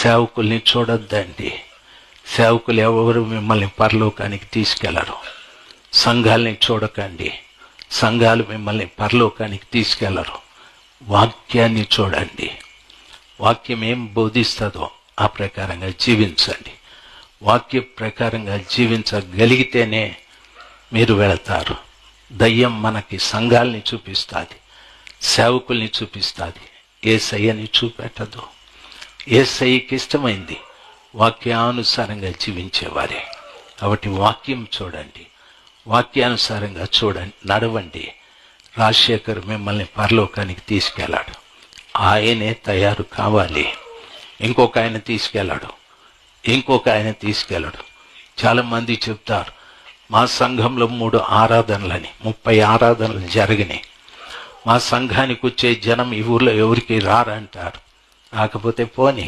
సేవకుల్ని చూడొద్దండి. సేవకులు ఎవరు మిమ్మల్ని పరలోకానికి తీసుకెళ్లరు. సంఘాలని చూడకండి, సంఘాలు మిమ్మల్ని పరలోకానికి తీసుకెళ్లరు. వాక్యాన్ని చూడండి. వాక్యం ఏం బోధిస్తుందో ఆ ప్రకారంగా జీవించండి. వాక్య ప్రకారంగా జీవించగలిగితేనే మీరు వెళతారు. దయ్యం మనకి సంఘాలని చూపిస్తుంది, సేవకుల్ని చూపిస్తుంది, యేసయ్యని చూపెట్టదు. యేసయ్యకి ఇష్టమైంది వాక్యానుసారంగా జీవించేవారే. కాబట్టి వాక్యం చూడండి, వాక్యానుసారంగా చూడండి, నడవండి. రాజశేఖర్ మిమ్మల్ని పరలోకానికి తీసుకెళ్ళాడు, ఆయనే తయారు కావాలి. ఇంకొక ఆయన తీసుకెళ్ళాడు. చాలా మంది చెప్తారు, మా సంఘంలో 3 ఆరాధనలని 30 ఆరాధనలు జరిగినాయి, మా సంఘానికి వచ్చే జనం ఈ ఊర్లో ఎవరికి రారంటారు. రాకపోతే పోనీ,